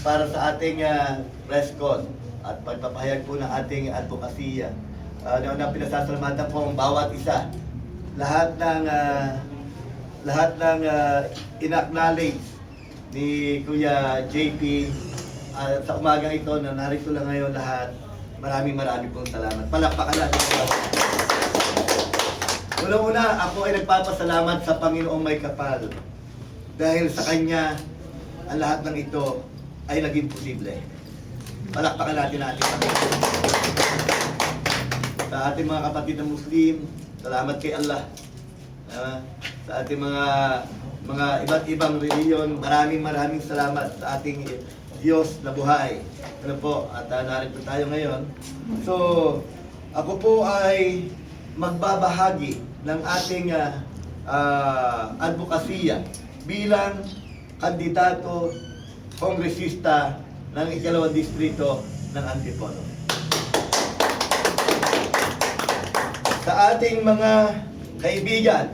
para sa ating press con at pagpapahayag po ng ating advokasya. Na pinasasalamatan po ang bawat isa. Lahat ng in-acknowledge ni Kuya JP sa umagang ito na narito lang ngayon lahat. Maraming pong salamat. Palakpakan natin. Una-una, ako ay nagpapasalamat sa Panginoong May Kapal. Dahil sa Kanya, ang lahat ng ito ay naging posible. Palakpakan natin. Sa ating mga kapatid na Muslim, salamat kay Allah. Sa ating mga iba't ibang reliyon, maraming salamat sa ating Diyos na buhay. Ano po, at narito tayo ngayon. So, ako po ay magbabahagi ng ating advokasya bilang kandidato kongresista ng ikalawang distrito ng Antipolo. Sa ating mga kaibigan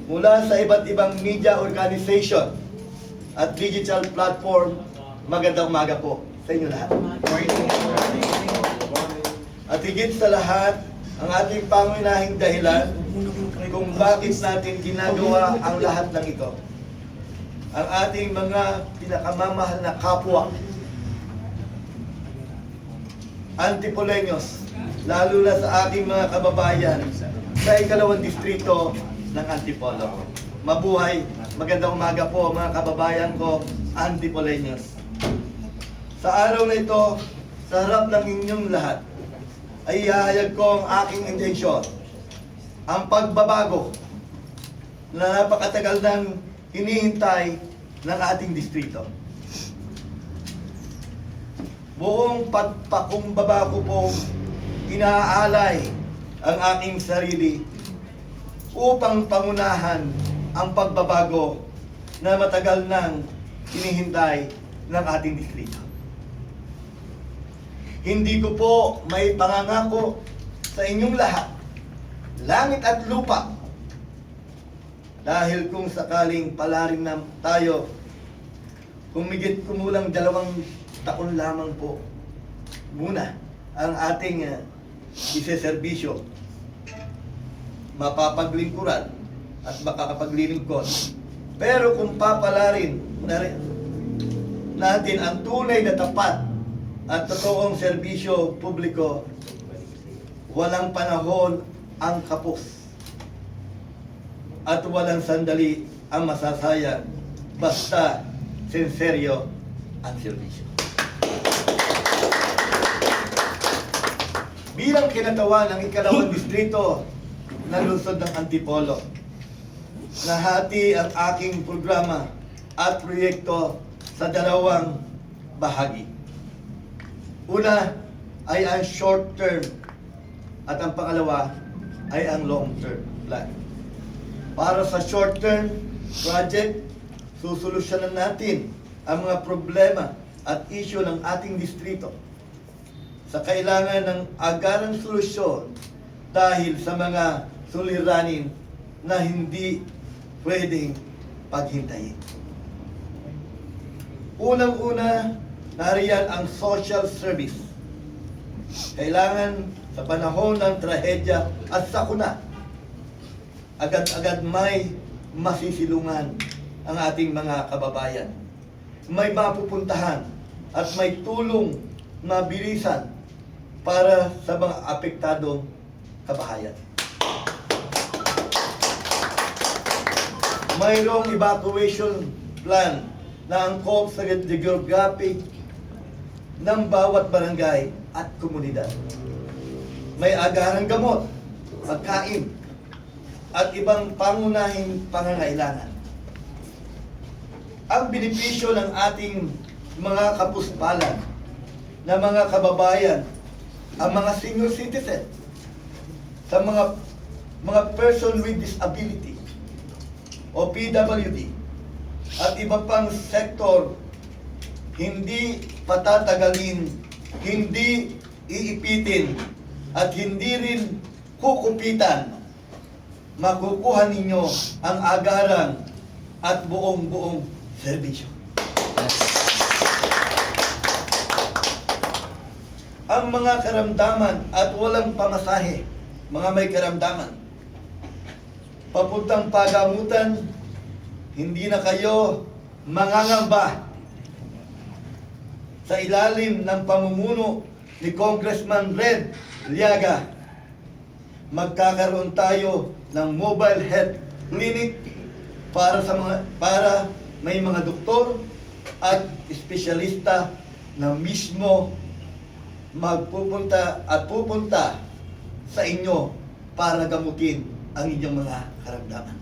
mula sa iba't ibang media organization at digital platform, magandang umaga po sa inyo lahat. At higit sa lahat, ang ating pangunahing dahilan kung bakit natin ginagawa ang lahat ng ito. Ang ating mga pinakamamahal na kapwa, Antipoleños, lalo na sa ating mga kababayan sa ikalawang distrito ng Antipolo. Mabuhay, magandang umaga po mga kababayan ko, Antipoleños. Sa araw na ito, sa harap ng inyong lahat, ay ihahayag ko ang aking intensyon, ang pagbabago na napakatagal nang hinihintay ng ating distrito. Buong pagpakumbaba ko po, inaalay ang aking sarili upang pangunahan ang pagbabago na matagal nang hinihintay ng ating distrito. Hindi ko po may pangangako sa inyong lahat, langit at lupa, dahil kung sakaling palarin na tayo, humigit kumulang 2 taon lamang po muna ang ating iseserbisyo, mapapaglingkuran at makakapaglilingkod. Pero kung papalarin natin ang tunay na tapat at totoong serbisyo publiko, walang panahon ang kapos at walang sandali ang masasayang basta sinseryo ang serbisyo. Bilang kinatawan ng ikalawang distrito ng lungsod ng Antipolo, nahati ang aking programa at proyekto sa 2 bahagi. Una ay ang short term at ang pangalawa ay ang long term plan. Para sa short term project, susolusyonan natin ang mga problema at issue ng ating distrito sa kailangan ng agarang solusyon dahil sa mga suliranin na hindi pwedeng paghintayin. Unang-una, nariyan ang social service. Kailangan sa panahon ng trahedya at sakuna, agad-agad may masisilungan ang ating mga kababayan. May mapupuntahan at may tulong na bilisan para sa mga apektadong kabahayan. Mayroong evacuation plan na angkop sa geographic ng bawat barangay at komunidad. May agarang gamot, pagkain, at ibang pangunahing pangangailangan. Ang benepisyo ng ating mga kapuspalan na mga kababayan, ang mga senior citizen, sa mga person with disability o PWD at iba pang sektor, hindi patatagalin, hindi iipitin at hindi rin kukupitan. Makukuha ninyo ang agarang at buong serbisyo. ang mga karamdaman at walang pamasahe, mga may karamdaman, papuntang pagamutan, hindi na kayo mangangamba. Sa ilalim ng pamumuno ni Congressman Red Liaga, magkakaroon tayo ng mobile health clinic para may mga doktor at espesyalista na mismo pupunta sa inyo para gamutin ang inyong mga karamdaman.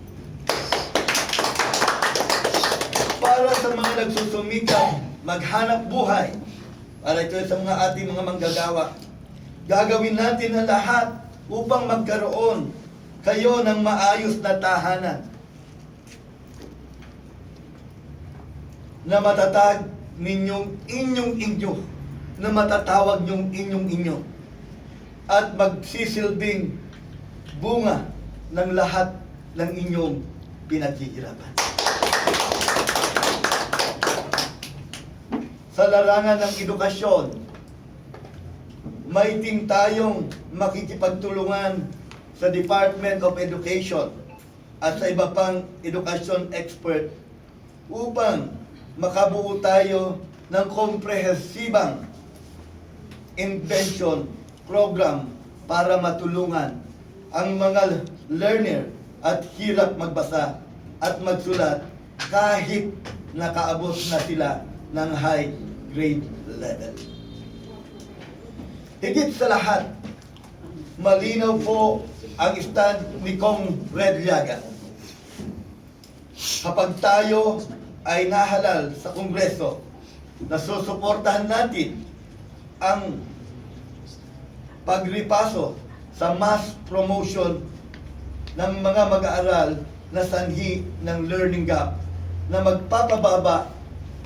Para sa mga nagsusumikap maghanap buhay, para ito sa mga ating mga manggagawa, gagawin natin ang lahat upang magkaroon kayo ng maayos na tahanan na matatag ninyong inyo, na matatawag nyong inyo, at magsisilbing bunga ng lahat ng inyong pinaghihirapan. Sa larangan ng edukasyon, maiting tayong makikipagtulungan sa Department of Education at sa iba pang edukasyon expert upang makabuo tayo ng komprehensibang invention program para matulungan ang mga learner at hirap magbasa at magsulat kahit nakaabot na sila ng high grade level. Higit sa lahat, malinaw po ang stand ni Kong Red Liaga. Kapag tayo ay nahalal sa Kongreso, nasusuportahan natin ang pagripaso sa mass promotion ng mga mag-aaral na sanhi ng learning gap na magpapababa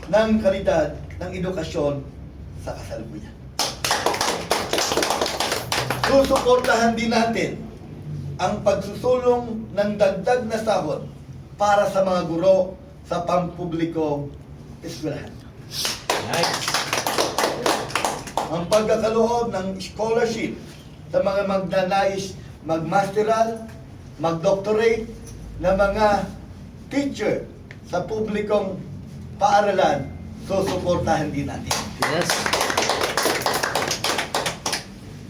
ng kalidad ng edukasyon sa kasalukuyan. Susuportahan din natin ang pagsusulong ng dagdag na sahod para sa mga guro sa pampublikong eskwelahan. Nice. Ang pagkakaloob ng scholarship sa mga magnanais magmasteral, magdoctorate na mga teacher sa publikong paaralan, susuportahan din natin. Yes.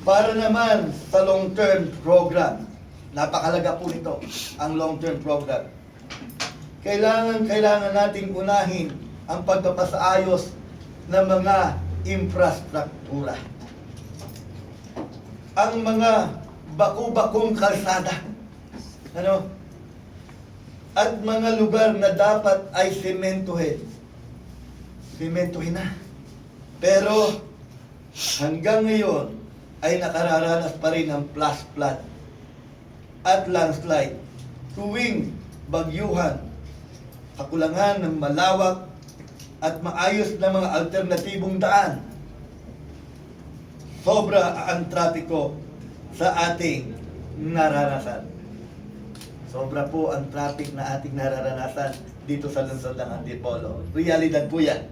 Para naman sa long-term program, napakalaga po nito, ang long-term program. Kailangan nating unahin ang pagpapasaayos ng mga infrastruktura. Ang mga baku-bakong kalsada, at mga lugar na dapat ay sementuhin na. Pero hanggang ngayon ay nakararanas pa rin ng flash flood at landslide tuwing bagyuhan, kakulangan ng malawak at maayos na mga alternatibong daan. Sobra ang trapiko sa ating nararanasan. Sobra po ang traffic na ating nararanasan dito sa lungsod ng Antipolo. Realidad po yan.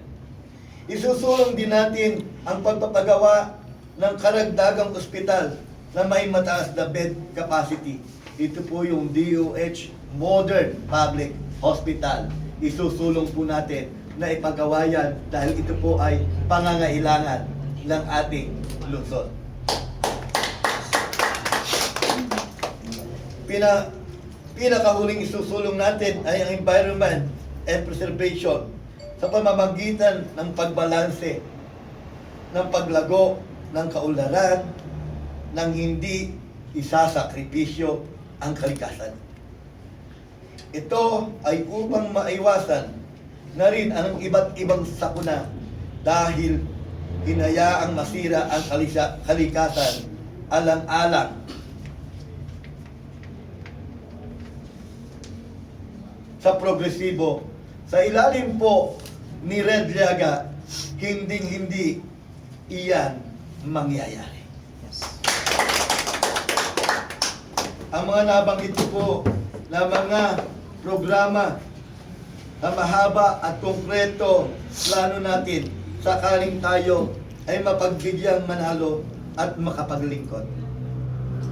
Isusulong din natin ang pagpapagawa ng karagdagang ospital na may mataas na bed capacity. Ito po yung DOH Modern Public Hospital. Isusulong po natin na ipagawa yan dahil ito po ay pangangailangan ng ating lungsod. Pinakahuling isusulong natin ay ang environment and preservation sa pamamagitan ng pagbalanse ng paglago ng kaunlaran nang hindi isasakripisyo ang kalikasan. Ito ay upang maiwasan na rin ang iba't ibang sakuna dahil hinayaang masira ang kalikasan alang-alang sa progresibo. Sa ilalim po ni Red Liaga, hinding-hindi iyan mangyayari. Yes. Ang mga nabanggit po na mga programa na mahaba at konkreto plano natin sakaling tayo ay mapagbigyan manalo at makapaglingkod.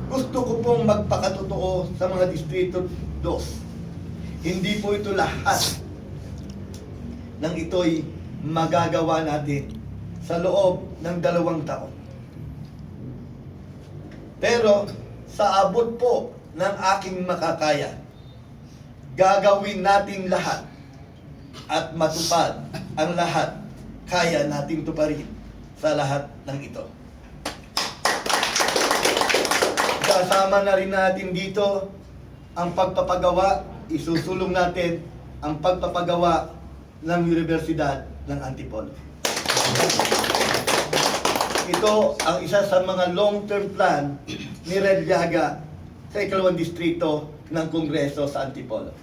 Gusto ko pong magpakatotoo sa mga Distrito 2. Hindi po ito lahat ng ito'y magagawa natin sa loob ng 2 taon. Pero sa abot po ng aking makakaya, gagawin natin lahat at matupad ang lahat. Kaya nating tuparin sa lahat ng ito. Kasama na rin natin dito ang pagpapagawa, isusulong natin ang pagpapagawa ng Universidad ng Antipolo. Ito ang isa sa mga long-term plan ni Red Llaga sa 2nd Distrito ng Kongreso sa Antipolo.